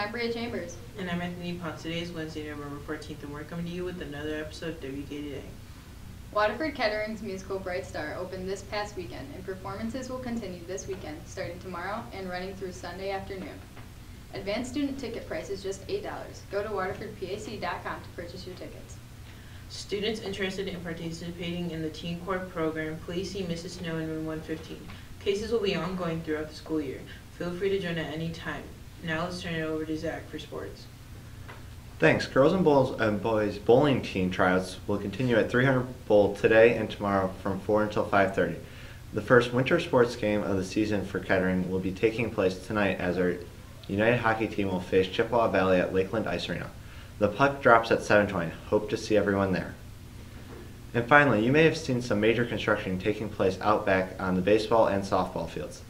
I'm Bria Chambers. And I'm Anthony Ponce. Today is Wednesday, November 14th, and we're coming to you with another episode of WK Today. Waterford Kettering's musical Bright Star opened this past weekend, and performances will continue this weekend, starting tomorrow and running through Sunday afternoon. Advanced student ticket price is just $8. Go to waterfordpac.com to purchase your tickets. Students interested in participating in the Teen Corps program, please see Mrs. Snow in room 115. Cases will be ongoing throughout the school year. Feel free to join at any time. Now let's turn it over to Zach for sports. Thanks. Girls and boys bowling team tryouts will continue at 300 Bowl today and tomorrow from 4 until 5:30. The first winter sports game of the season for Kettering will be taking place tonight as our United hockey team will face Chippewa Valley at Lakeland Ice Arena. The puck drops at 7:20. Hope to see everyone there. And finally, you may have seen some major construction taking place out back on the baseball and softball fields.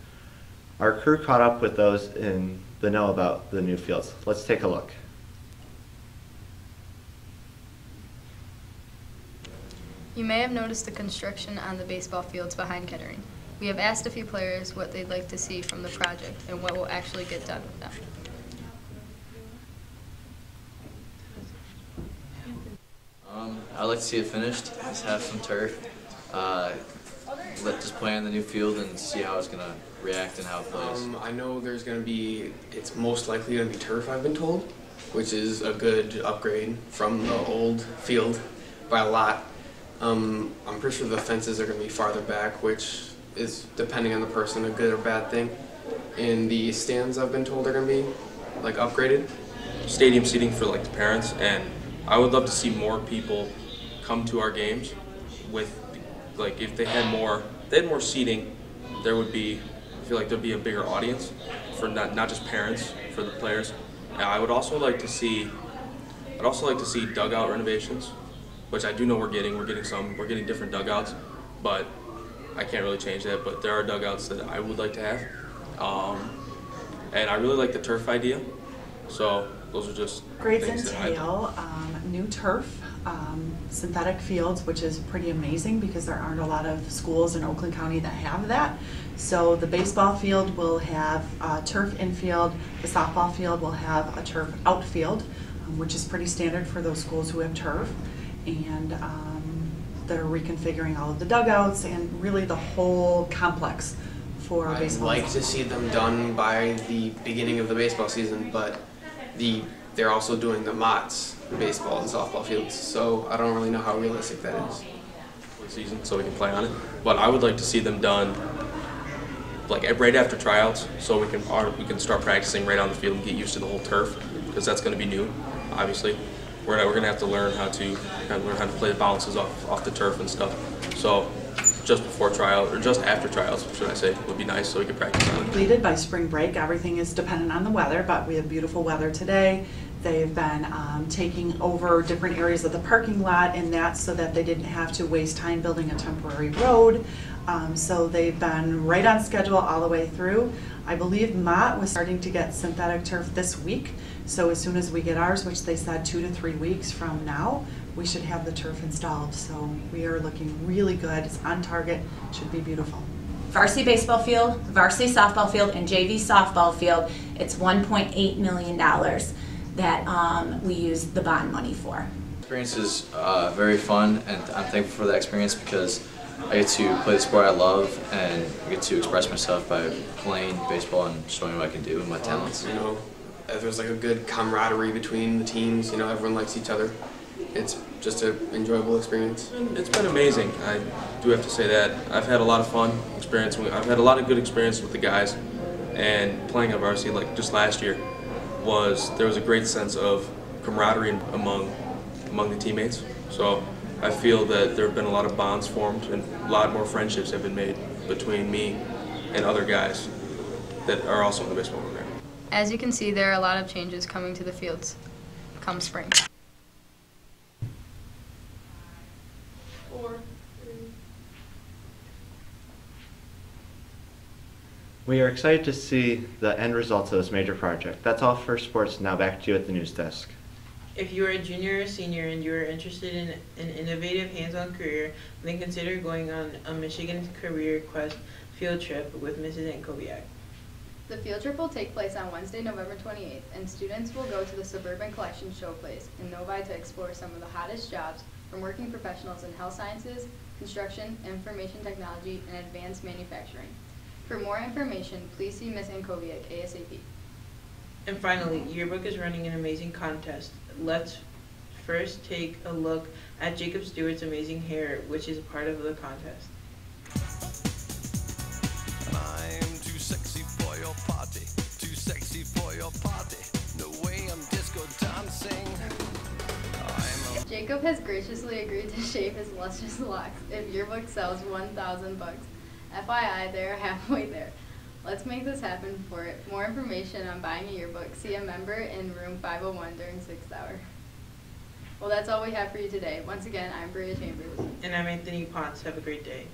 Our crew caught up with those in the know about the new fields. Let's take a look. You may have noticed the construction on the baseball fields behind Kettering. We have asked a few players what they'd like to see from the project and what will actually get done with them. I'd like to see it finished, just have some turf, let just play on the new field and see how it's going to react and how it plays. I know there's going to be, it's most likely going to be turf, I've been told, which is a good upgrade from the old field by a lot. I'm pretty sure the fences are going to be farther back, which is, depending on the person, a good or bad thing. And the stands, I've been told, are going to be like upgraded. Stadium seating for like the parents, and I would love to see more people come to our games with, like, if they had more seating, there would be, I feel like there'd be a bigger audience for not just parents, for the players. And I would also like to see, dugout renovations, which I do know we're getting different dugouts, but I can't really change that, but there are dugouts that I would like to have. And I really like the turf idea, so those are just grades things entail new turf, synthetic fields, which is pretty amazing because there aren't a lot of schools in Oakland County that have that. So the baseball field will have turf infield, the softball field will have a turf outfield, which is pretty standard for those schools who have turf. And they're reconfiguring all of the dugouts and really the whole complex for baseball. I'd like to see them done by the beginning of the baseball season, but they're also doing the Mott's baseball and softball fields, so I don't really know how realistic that is. Season, so we can play on it. But I would like to see them done like right after tryouts, so we can start practicing right on the field and get used to the whole turf, because that's going to be new, obviously. We're going to have to learn how to play the bounces off the turf and stuff. So just before tryout, or just after tryouts, should I say, would be nice so we could practice on it. Completed by spring break. Everything is dependent on the weather, but we have beautiful weather today. They've been taking over different areas of the parking lot and that so that they didn't have to waste time building a temporary road. So they've been right on schedule all the way through. I believe Mott was starting to get synthetic turf this week. So as soon as we get ours, which they said 2 to 3 weeks from now, we should have the turf installed. So we are looking really good. It's on target. It should be beautiful. Varsity baseball field, varsity softball field, and JV softball field. It's $1.8 million that we use the bond money for. The experience is very fun, and I'm thankful for that experience because I get to play the sport I love and I get to express myself by playing baseball and showing what I can do and my talents. You know, there's like a good camaraderie between the teams. You know, everyone likes each other. It's just an enjoyable experience. It's been amazing. I do have to say that. I've had a lot of fun experience. I've had a lot of good experience with the guys, and playing at varsity like just last year there was a great sense of camaraderie among the teammates. So I feel that there have been a lot of bonds formed and a lot more friendships have been made between me and other guys that are also in the baseball program. As you can see, there are a lot of changes coming to the fields come spring. We are excited to see the end results of this major project. That's all for sports. Now back to you at the news desk. If you are a junior or senior and you are interested in an innovative hands-on career, then consider going on a Michigan Career Quest field trip with Mrs. Ankoviak. The field trip will take place on Wednesday, November 28th, and students will go to the Suburban Collection Showplace in Novi to explore some of the hottest jobs from working professionals in health sciences, construction, information technology, and advanced manufacturing. For more information, please see Ms. Ankoviak ASAP. And finally, Yearbook is running an amazing contest. Let's first take a look at Jacob Stewart's amazing hair, which is a part of the contest. I'm too sexy for your party, too sexy for your party. No way I'm disco dancing. Jacob has graciously agreed to shave his lustrous locks if Yearbook sells 1,000 bucks. FYI, they are halfway there. Let's make this happen. For more information on buying a yearbook, see a member in room 501 during 6th hour. Well, that's all we have for you today. Once again, I'm Bria Chambers. And I'm Anthony Ponce. Have a great day.